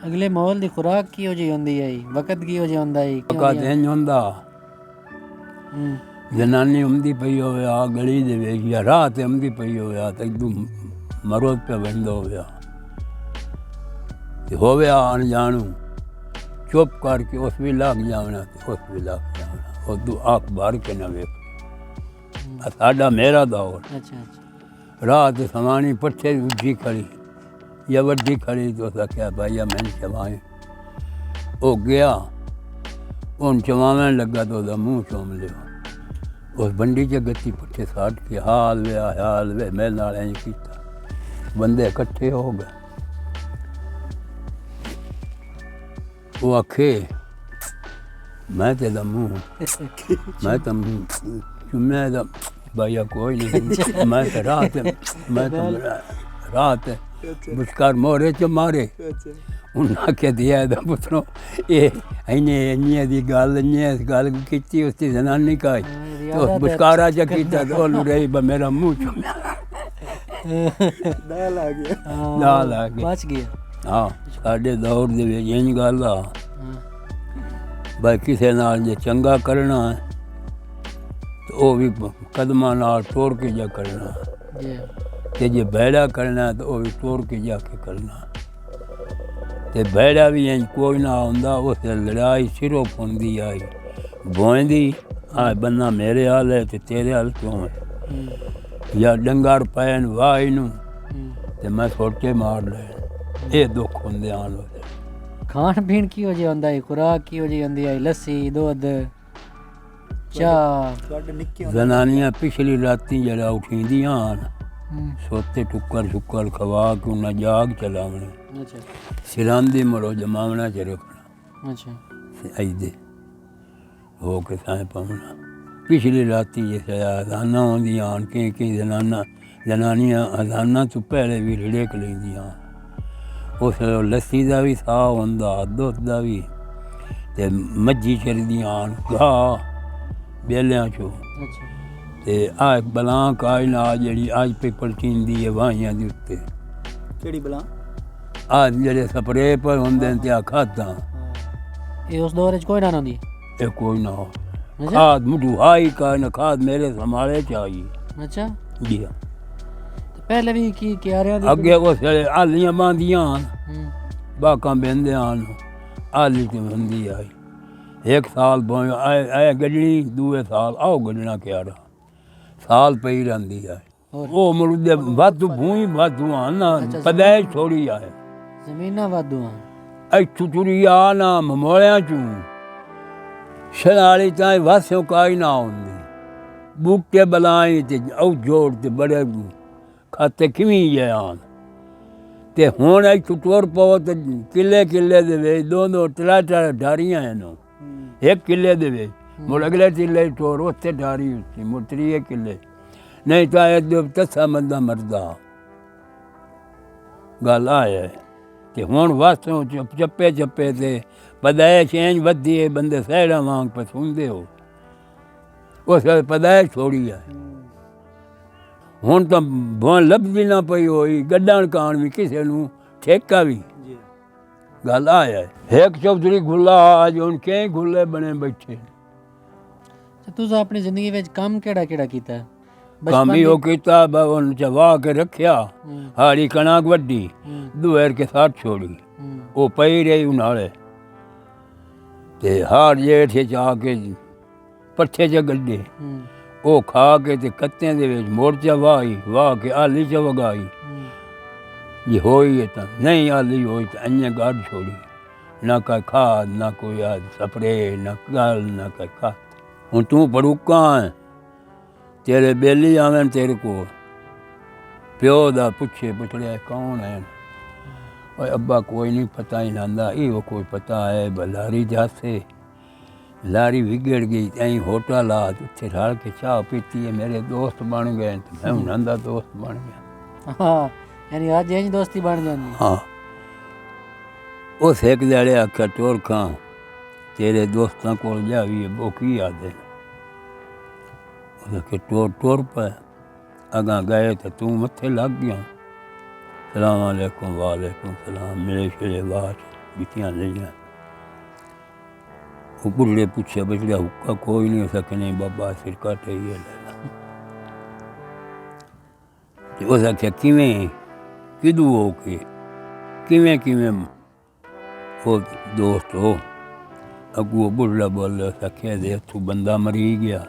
ਅਗਲੇ ਮਾਹੌਲ ਦੀ ਖੁਰਾਕ ਕਿਹੋ ਜਿਹੀ ਹੁੰਦੀ ਹੈ ਜੀ? ਵਕਤ ਕਿਹੋ ਜਿਹਾ ਹੁੰਦਾ ਹੈ? ਵਕਤ ਇੰਝ ਹੁੰਦਾ, ਜਨਾਨੀ ਹੁੰਦੀ ਪਈ ਹੋਵੇ ਆ ਗਲੀ ਦੇ ਵਿੱਚ ਜਾਂ ਰਾਹ ਤੇ ਹੁੰਦੀ ਪਈ ਹੋਵੇ ਆ ਤੇ ਇੱਕਦਮ ਮਰੋਦ ਪਿਆ ਵਹਿੰਦਾ ਹੋਵੇ ਤੇ ਹੋਵੇ ਅਣਜਾਣੂ ਚੁੱਪ ਕਰਕੇ ਉਸ ਵੀ ਲੱਗ ਜਾਵਣਾ ਤੇ ਉਸ ਵੀ ਲੱਗ ਜਾਵਣਾ, ਉਦੋਂ ਅੱਖ ਭਰ ਕੇ ਨਾ ਵੇਖ। ਸਾਡਾ ਮੇਰਾ ਦੌਰ ਰਾਹ ਤੇ ਸਮਾਣੀ ਪੱਠੇ ਉੱਚੀ ਖੜੀ ਜਾਂ ਵੱਡੀ ਖੜੀ तो उसका क्या भैया मैंने चबाए वो गया उन चबाने लगा तो उसका मुँह चूम लिया उस बंडी च गत्ती पट्ठे साट के हाल वे मेरे नाल इंज कीता बंदे इकट्ठे हो गए। वो आखे मैं तेरा मुँह मैं तो मुँह चुम्या दा भैया कोई नहीं मैं तो रात मुस्कार मोरे च मारे उन्हें आख्या दिया पुत्रो ये इन्नी दी गल गल की उसकी जनानी का तो मुस्कारा च किया तो रही मेरा मुँह चुम्या दाल आ गया बच गया। हाँ साडे दौर दे विच इंज गल आ भाई किसी नाल जे चंगा करना तो वो भी कदमां नाल तोड़ के जा करना ते जे बैड़ा करना तो वो भी तोड़ के जाके करना ते बैड़ा भी इंज कोई ना आंदा उस लड़ाई सिरों पौंदी आई बोंदी आ बन्ना मेरे हाल है ते तेरे हाल क्यों है या डंगार पैन वाह इनू ते मैं सोटे मार ले ये दुख होंदे आन खान पीन किहो जिहा हुंदा है? खुराक किहो जी हुंदी है? लस्सी दुध चाह जनानियां पिछली राती जरा उठींदियां सोते टुक्कर शुक्कर खवा के उन्हें जाग चलावने सिरांदी मरो जमावना च रखना ऐदे हो के साए पावना पिछली राती जैसे अजाना होंदियां कई जनानियां अजाना तो पहले भी रिड़क लेंदियां उस लस्सी का भी साह होंदा दुध का भी ते मज्जी चरदियां घाह बेलियां चो ते आ बलां काज नाल जेहड़ी अज पे पलटींदी है वाहियां दे उत्ते केड़ी बलां आ जेहड़े स्प्रे पर होंदे न ते आ खादां ये उस दौर च कोई ना होंदी ए कोई ना हो खाद मुडू हाई का न खाद मेरे संभाले च आई। अच्छा जी पहले भी की क्या रहा अगे उस आलियां बांदियां बाकां बेंदे आन आली ते बंदी आई एक साल आए गड्ढनी दूए साल आओ गड्ढना क्या रहा साल पई रही है वो मुर्दे वाधू भूई वाधू आना पदैश थोड़ी आए जमीना वाधू इथू तुरी आ ना ममोलियां चू शनाली ताई वास्यों काई ना आउंदी बूटे बलाई ते औ जोड़ ते बड़े खाते किवें जे आन ते हुण इथू टुर पवो ते किले किले दे विच दो त्रै ढारियां आहिनि एक किले दे विच मुड़ अगले किले टोर उत्थे ढारी उत्ती मुड़ त्रीए किले नहीं तो अदो तस्सा बंदा मरदा गल आए ते हुण वास्तों चप्पे चप्पे ते पदैश इंज वधी है बंदे सैड़ा वांग पसुंदे हो उस पदैश थोड़ी है हुण तो भवन लभदी ना पई होई गड्डण काण भी किसे नूं ठेका भी गल आए एक चौधरी गुला आज हुण कई गुले बने बैठे तुस अपनी जिंदगी विच काम केड़ा केड़ा कीता है? काम ही हो कीता उन चवा के रखिया हाड़ी कणक वड्डी दुएर के साथ छोड़ी वो पई रही उनाले ते हार जेठ च आके पट्ठे च गड्डे वो खा के ते कत्तियां दे विच मोरचा वाह के आली च वगाई जी होई है तो नहीं आली होई तो अन्य गाड़ छोड़ी ना कोई खाद ना कोई स्प्रे ना गल ना कोई खाद हूँ तू पड़ूका है तेरे बेली आवन तेरे को प्यो दा पुछे पुछड़िया कौन है और अब्बा कोई नहीं पता ही लांदा वो कोई पता है लारी जासे लारी बिगड़ गई ऐं होटल आ उत्थे रल के चाह पीती है मेरे दोस्त बन गए तो मैं उन्होंने दोस्त बन गया। हाँ यानी आज इंज दोस्ती बन जानी। हाँ उस एक दाड़े आख्या टोर खां तेरे दोस्तों को जावी वो की याद है उसके टोर टोर पर अगा गए तो तू मत्थे लग गया सलाम अलैकुम वालेकुम सलाम मिले शिले बात बिटियां लईयां वो बुढ़े पूछे बचड़िया हुक्का कोई नहीं हो सके नहीं बाबा सिर काटे ही है ते उस आख्या किवें किदू हो के किवें किवें वो दोस्त हो अगू बुढ़ा बोले उस आख्या दे तू बंदा मरी गया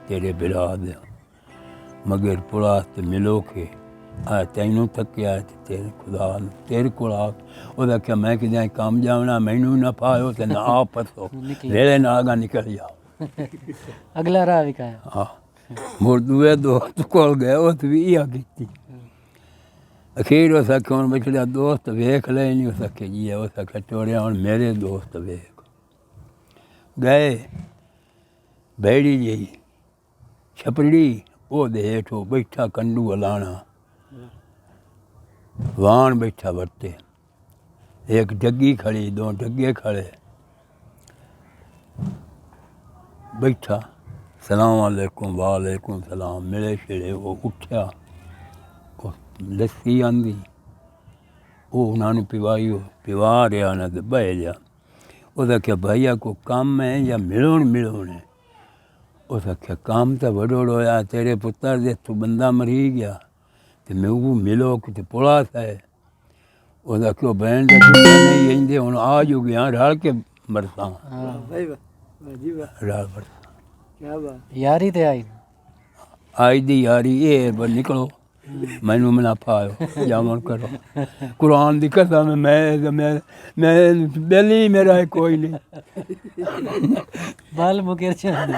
तेरे बिरा दे मगर पुलास ते मिलो के आ तैनू थक्या तेरे खुदा तेरे को ਉਹਦਾ ਆਖਿਆ ਮੈਂ ਕਿਤੇ ਕੰਮ ਜਾਵਣਾ ਮੈਨੂੰ ਨਾ ਪਾਇਓ ਤੇ ਨਾ ਆਪ ਪਸੋ ਵੇਲੇ ਨਾਗਾ ਨਿਕਲ ਜਾਓ ਅਗਲਾ ਰਾਹ ਵੀ ਕਾਇਆ ਹਾਂ ਮੁਰ ਦੂਏ ਦੋਸਤ ਕੋਲ ਗਏ ਉਹ ਵੀ ਆ ਕੀਤੀ ਅਖੀਰ ਉਹ ਸੱਕ ਹੁਣ ਬਚੜਿਆ ਦੋਸਤ ਵੇਖ ਲੈ ਨਹੀਂ ਹੋ ਸਕੇ ਜੀ ਉਹ ਸੱਕ ਟੋੜਿਆ ਹੁਣ ਮੇਰੇ ਦੋਸਤ ਵੇਖ ਗਏ ਬੈੜੀ ਜੀ ਛਪੜੀ ਉਹਦੇ ਹੇਠੋਂ ਬੈਠਾ ਕੰਡੂ ਹਲਾਣਾ वाण बैठा बरते एक डग्गी खड़ी दो डग्गे खड़े बैठा सलाम वालेकुम वालेकुम सलाम मिले छिड़े वो उठा लस्सी आंदी वो उन्होंने पिवाई पिवा रहा ना तो बह जा उसका क्या भैया को काम है या मिलोन है उसका क्या काम तो वडोड़ होया तेरे पुत्र दे तू बंदा मरी गया ਤੇ ਮੈਨੂੰ ਮਿਲੋ ਕਿਤੇ ਪੁਲਾਸ ਹੈ ਉਹਦਾ ਕਿਉਂ ਬੈਣ ਦਾ ਨਹੀਂ ਆਂਦੇ ਹੁਣ ਆ ਜੂ ਗਿਆ ਰਲ ਕੇ ਮਰਸਾਂ ਹਾਂ ਭਾਈ ਵਾਹ ਜੀ ਵਾਹ ਰਲ ਮਰਸਾਂ ਕੀ ਬਾਤ ਯਾਰੀ ਤੇ ਆਈ ਆਈ ਦੀ ਯਾਰੀ ਇਹ ਬਸ ਨਿਕਲੋ ਮੈਨੂੰ ਮਨਾ ਪਾਇਓ ਜਾਮਨ ਕਰੋ ਕੁਰਾਨ ਦੀ ਕਸਮ ਮੈਂ ਬੇਲੀ ਮੇਰਾ ਕੋਈ ਨਹੀਂ ਬਾਲ ਮੁਕਰ ਚੰਦ